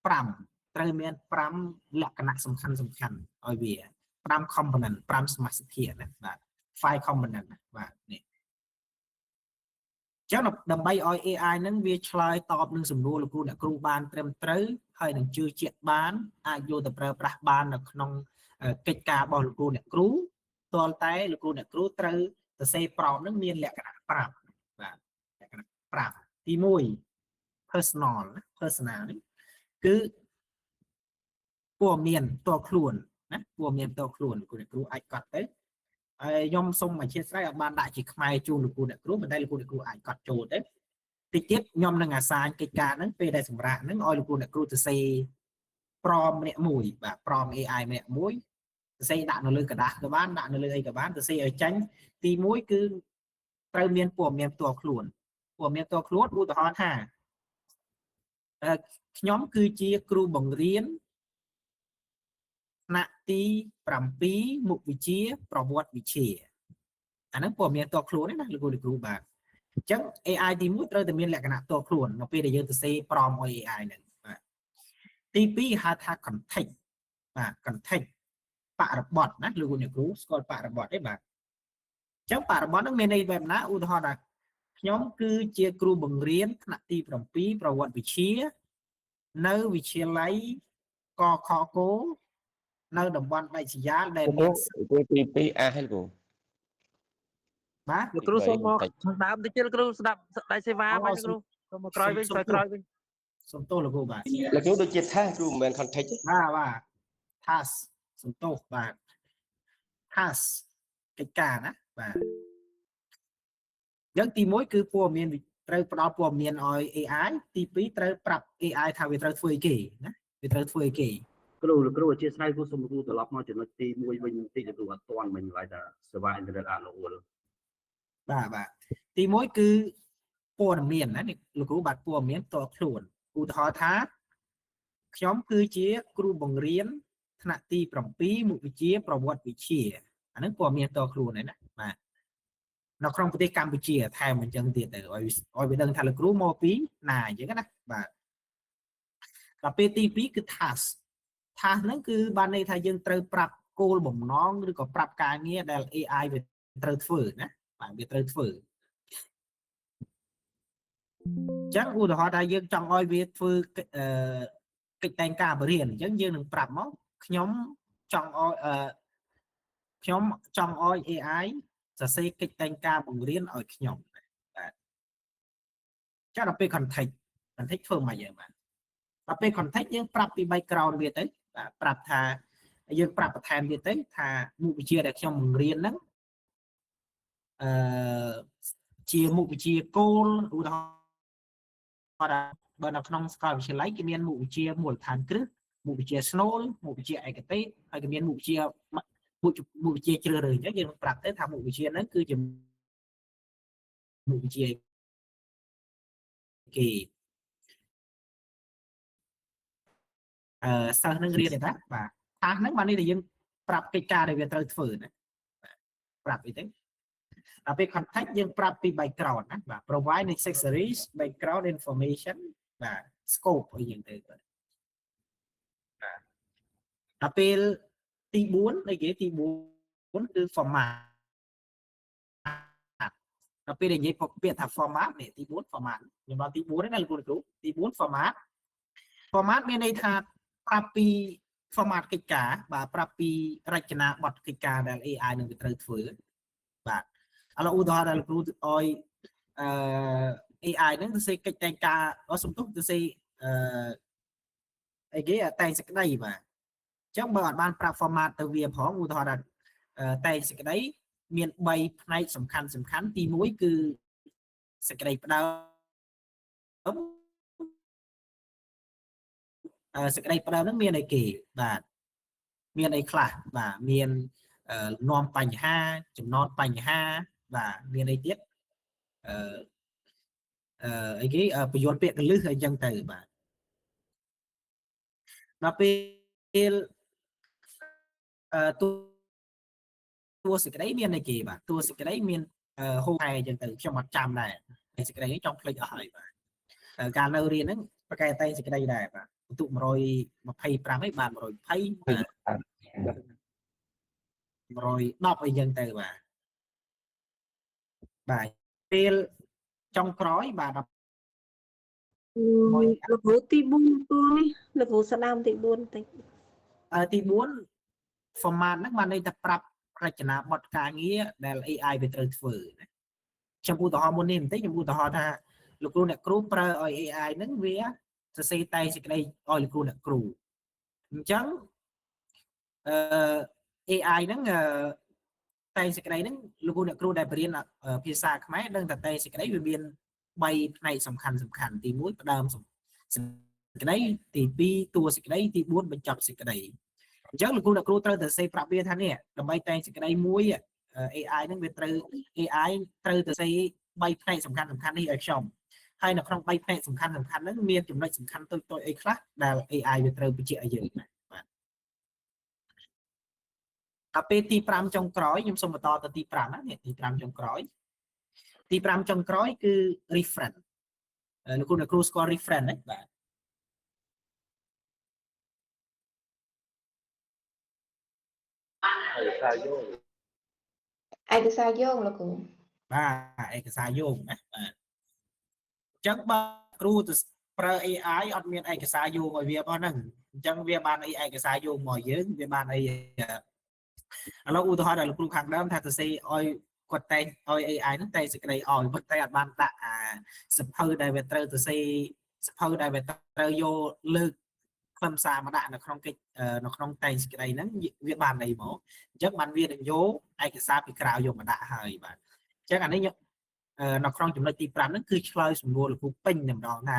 5ត្រូវមាន5លក្ខណៈសំខាន់ឲ្យវា5 component 5សមាសធាតុណាបាទ 5 component បាទនេះចឹងដើម្បីឲ្យ AI ហ្នឹងវាឆ្លើយតបនឹងសំណួរលោកអ្នកគ្រូបានត្រឹមត្រូវហើយនឹងជឿជាក់បានអាចយកទៅប្រើប្រាស់បាននៅក្នុងកិច្ចការរបស់លោកអ្នកគ្រូទាល់តែលោកអ្នកគ្រូត្រូវសរសេរប្រមហ្នឹងមានលក្ខណៈ5បាទលក្ខណៈ5ទី1 personal នេះគឺព័ត៌មានផ្ទាល់ខ្លួនណាព័ត៌មានផ្ទាល់ខ្លួនលោកអ្នកគ្រូអាចកត់ទៅហើយខ្ញុំសូមអធិស្ឋានឲ្យបានដាក់ជាខ្មែរជូនលោកអ្នកគ្រូមិនដែលលោកអ្នកគ្រូអាចកត់ចូលទៅតិចទៀតខ្ញុំនឹងអាសាញកិច្ចការហ្នឹងពេលដែលសម្រាប់ហ្នឹងឲ្យលោកអ្នកគ្រូទៅសេប្រមម្នាក់មួយបាទប្រម AI ម្នាក់មួយទៅសេដាក់នៅលើกระดาษក៏បានដាក់នៅលើអីក៏បានទៅសេឲ្យចាញ់ទី1គឺត្រូវមានព័ត៌មានផ្ទាល់ខ្លួនព័ត៌មានផ្ទាល់ខ្លួនឧទាហរណ៍ថាខ្ញុំគឺជាគ្រូបង្រៀនថ្នាក់ទី7មុខវិជ្ជាប្រវត្តិវិទ្យាអាហ្នឹងព័ត៌មានផ្ទាល់ខ្លួនណាលោកគ្រូបាទអញ្ចឹង AI ទី1ត្រូវតែមានលក្ខណៈផ្ទាល់ខ្លួននៅពេលដែលយើងទៅសេប្រមឲ្យ AI ហ្នឹងបាទទី2ហៅថា context បាទ context បរិបទណាលោកអ្នកគ្រូស្គាល់បរិបទទេបាទអញ្ចឹងបរិបទហ្នឹងមានន័យបែបណាឧទាហរណ៍ថាខ្ញុំគឺជាគ្រូបង្រៀនថ្នាក់ទី7ប្រវត្តិវិទ្យា នៅវិទ្យាល័យកខគោនៅតំបន់ដាច់ស្រយាលដែល គ្រូ មាន ទី2អាហើយគ្រូ បាទ លោកគ្រូសូមមកខាងដើមតិចទៀតលោកគ្រូស្ដាប់ដៃសេវាបាញ់លោកគ្រូសូមមកក្រោយវិញក្រោយវិញ សុំទោសលោកគ្រូបាទ លោកគ្រូដូចជាថាគ្រូមិនមែន context ទេ បាទ task សុំទោសបាទ task កិច្ចការណាបាទយ៉ាងទី1គឺព័ត៌មានត្រូវផ្ដល់ព័ត៌មានឲ្យ AI ទី2ត្រូវប្រាប់ AI ថាវាត្រូវធ្វើអីគេណាវាត្រូវធ្វើអីគេ លោកគ្រូអធិស្ឋានគ្រូសូមគ្រូត្រឡប់មកចំណុចទី1វិញបន្តិចលោកគ្រូអត់ទាន់មិញឡើយថាសេវាអ៊ីនធឺណិតអនុវត្តបាទទី1គឺព័ត៌មានណាលោកគ្រូបាទព័ត៌មានតខ្លួនឧទាហរណ៍ថាខ្ញុំគឺជាគ្រូបង្រៀនថ្នាក់ទី7មុខវិជ្ជាប្រវត្តិវិទ្យាអាហ្នឹងព័ត៌មានតខ្លួនហ្នឹងណាបាទនៅក្នុងប្រទេសកម្ពុជាថែមអញ្ចឹងទៀតទៅឲ្យវាដឹងថាលោកគ្រូមកពីណាអញ្ចឹងណាបាទដល់ពេលទី2គឺ task ហ្នឹងគឺបានន័យថាយើងត្រូវប្រាប់គោលបំណងឬក៏ប្រាប់ការងារដែល AI វាត្រូវធ្វើណាបាទវាត្រូវធ្វើចឹងឧទាហរណ៍ថាយើងចង់ឲ្យវាធ្វើកិច្ចតែងការបរិញ្ញាអញ្ចឹងយើងនឹងប្រាប់មកខ្ញុំចង់ឲ្យ AI សរសេរកិច្ចតែងការបង្រៀនឲ្យខ្ញុំបាទចាដល់ពេល context ធ្វើមកយ៉ាងបាទដល់ពេល context យើងប្រាប់ពី background វាទៅបាទប្រាប់ថាយើងប្រាប់បន្ថែមទៀតទៅថាមុខវិជ្ជាដែលខ្ញុំបង្រៀនហ្នឹងជាមុខវិជ្ជាគោលឧទាហរណ៍បើនៅក្នុងសាកលវិទ្យាល័យគេមានមុខវិជ្ជាមួយលដ្ឋានគ្រឹះមុខវិជ្ជាស្នូលមុខវិជ្ជាឯកទេសហើយក៏មានមុខវិជ្ជាជ្រើសរើសអញ្ចឹងយើងប្រាប់ទៅថាមុខវិជ្ជាហ្នឹងគឺជាមុខវិជ្ជាគេសិស្សនឹងរៀនទេបាទថាហ្នឹងបាននេះដែលយើងប្រាប់កិច្ចការដែលវាត្រូវធ្វើណាប្រាប់អីទៅដល់ពេល context យើងប្រាប់ពី background ណាបាទ provide necessaries background information បាទ scope អីយ៉ាងទៅបាទដល់ពេលទី4អីគេទី4គឺ format ដល់ពេលនិយាយពាក្យថា format នេះទី4 format ខ្ញុំដល់ទី4ហ្នឹងណាលោកគ្រូទី4 format មានន័យថាប្រាប់ពី format កិច្ចការបាទប្រាប់ពីរចនាប័ទ្មកិច្ចការដែល AI នឹងវាត្រូវធ្វើបាទឥឡូវឧទាហរណ៍ដែលលោកគ្រូឲ្យAI ហ្នឹងទៅសេកិច្ចតែងការសំទុះទៅសេអីគេតែងសេចក្តីបាទអញ្ចឹងបើអត់បានប្រាប់ format ទៅវាផងឧទាហរណ៍ថាតែងសេចក្តីមាន3ផ្នែកសំខាន់ទី1គឺសេចក្តីផ្ដើមសេចក្តីផ្ដើមហ្នឹងមានអីគេបាទមានអីខ្លះបាទមាននាំបញ្ហាចំណត់បញ្ហាបាទមានអីទៀតអីគេបញ្យល់ពាក្យកលឹះអីចឹងទៅបាទដល់ពេលតួសេចក្តីមានអីគេបាទតួសេចក្តីមានហូបហើយចឹងទៅខ្ញុំអត់ចាំដែរសេចក្តីនេះចង់ភ្លេចអស់ហើយបាទការនៅរៀនហ្នឹងប្រកែតែងសេចក្តីដែរបាទបន្ទុក125ឯងបាន120 110អីចឹងទៅបាទពេលចុងក្រោយបាទលោកគ្រូទី4តួនេះលោកគ្រូស្ដាមទី4បន្តិចទី4 format ហ្នឹងបានន័យថាប្រាប់រចនាប័ទ្មការងារដែល AI វាត្រូវធ្វើណាខ្ញុំឧទាហរណ៍មុននេះបន្តិចខ្ញុំឧទាហរណ៍ថាលោកគ្រូអ្នកគ្រូប្រើឲ្យ AI ហ្នឹងវាសរសេរតែសេចក្តីឲ្យលោកគ្រូអ្នកគ្រូអញ្ចឹងAI ហ្នឹងតែសេចក្តីហ្នឹងលោកគ្រូអ្នកគ្រូដែលបរៀនភាសាខ្មែរដឹងតែសេចក្តីវាមាន3ផ្នែកសំខាន់ទី1ផ្ដើមសេចក្តីទី2តួសេចក្តីទី4បញ្ចប់សេចក្តីអញ្ចឹងលោកគ្រូអ្នកគ្រូត្រូវតែសេប្រាប់វាថានេះដើម្បីតែងសេចក្តីមួយ AI ហ្នឹងវាត្រូវ AI ត្រូវទៅសេ3ផ្នែកសំខាន់នេះឲ្យខ្ញុំហើយនៅក្នុង3ផ្នែកសំខាន់ហ្នឹងមានចំណុចសំខាន់តូចអីខ្លះដែល AI វាត្រូវបញ្ជាក់ឲ្យយើងបាទដល់ពេលទី5ចុងក្រោយខ្ញុំសូមបន្តទៅទី5ណានេះទី5ចុងក្រោយទី5ចុងក្រោយគឺ reference លោកគ្រូអ្នកគ្រូស្គាល់ reference ទេបាទឯកសារយោងលោកគ្រូបាទឯកសារយោងណាបាទអញ្ចឹងបើគ្រូទៅ ប្រើ AI អត់មានឯកសារយោងឲ្យវាប៉ុណ្ណឹងអញ្ចឹងវាបានអីឯកសារយោងមកយើងវាបានអីឥឡូវឧទាហរណ៍ដល់លោកគ្រូខាងដើមថាទៅសេឲ្យគាត់តែងឲ្យ AI ហ្នឹងតែសេចក្តីឲ្យប៉ុន្តែអត់បានដាក់សភៅដែលវាត្រូវទៅសេសភៅដែលវាត្រូវយកលើកខ្លឹមសារមកដាក់នៅក្នុងកិច្ចនៅក្នុងតែងសេចក្តីហ្នឹងវាបានអីមកអញ្ចឹងបានវានឹងយកឯកសារពីក្រៅយកមកដាក់ហើយបាទអញ្ចឹងអានេះនៅក្នុងចំណុចទី5ហ្នឹងគឺឆ្លើយសំណួរលោកគ្រូពេញតែម្ដងថា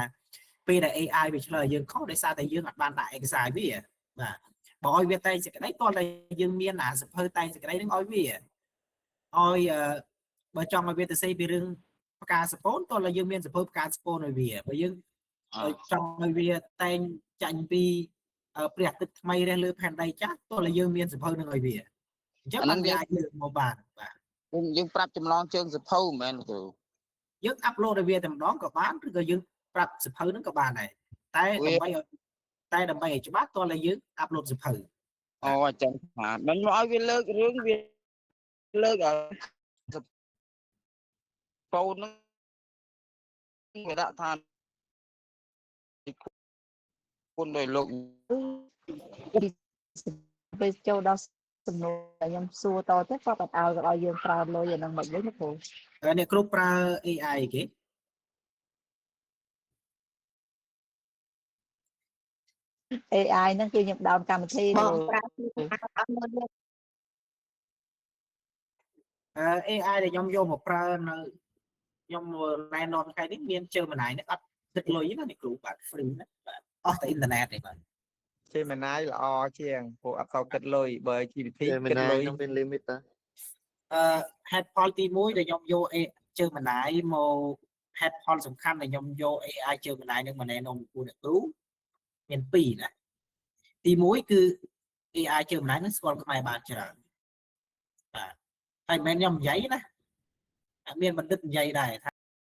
ពេលដែល AI វាឆ្លើយយើងខុសដោយសារតែយើងអត់បានដាក់ឯកសារវាបាទបើឲ្យវាតែងសេចក្តីតោះតែយើងមានអាសភៅតែងសេចក្តីហ្នឹងឲ្យវាឲ្យបើចង់ឲ្យវាទៅសេពីរឿងផ្កាសពូនតោះតែយើងមានសភៅផ្កាសពូនឲ្យវាបើយើងចង់ឲ្យវាតែងចាញ់ពីព្រះអាទិត្យថ្មីរះលើផែនដីចាស់តោះតែយើងមានសភៅនឹងឲ្យវាអញ្ចឹងបានវាអាចលើកមកបានបាទយើងប្រាប់ចម្លងជើងសភៅមែនគ្រូយើងអាប់ឡូតឲ្យវាតែម្ដងក៏បានឬក៏យើងប្រាប់សភៅហ្នឹងក៏បានដែរតែដើម្បីឲ្យច្បាស់តោះតែយើងអាប់ឡូតសភៅអូអញ្ចឹងបាទមិនមកឲ្យវាលើករឿងវាលើកឲ្យពូនហ្នឹងវាដាក់ថាគុណដោយលោកពេលចូលដល់សំណួរខ្ញុំសួរតទៅគាត់អត់ឲ្យយើងប្រើលុយអាហ្នឹងមិនវិញណាគ្រូអ្នកគ្រូប្រើ AI គេ AI ហ្នឹងគឺខ្ញុំដោនកម្មវិធីប្រើAI ដែលខ្ញុំយកមកប្រើនៅខ្ញុំណែនាំថ្ងៃនេះមានជើម្នាយនេះអត់ទឹកលុយណាអ្នកគ្រូបាទ free ណាបាទអស់តែអ៊ីនធឺណិតទេបាទ Gemini ល្អជាងព្រោះអត់ទៅគិតលុយបើ GPT គិតលុយមាន limit តាហេតុផលទី1ដែលខ្ញុំយកជើម្នាយមកហេតុផលសំខាន់ដែលខ្ញុំយក AI ជើម្នាយនឹងមកណែនាំគូអ្នកគ្រូមាន2ណាទី1គឺ AI ជើម្នាយនឹងស្គាល់ខ្មែរបានច្រើនបាទហើយមិនមែនខ្ញុំនិយាយណាមានបណ្ឌិតនិយាយដែរ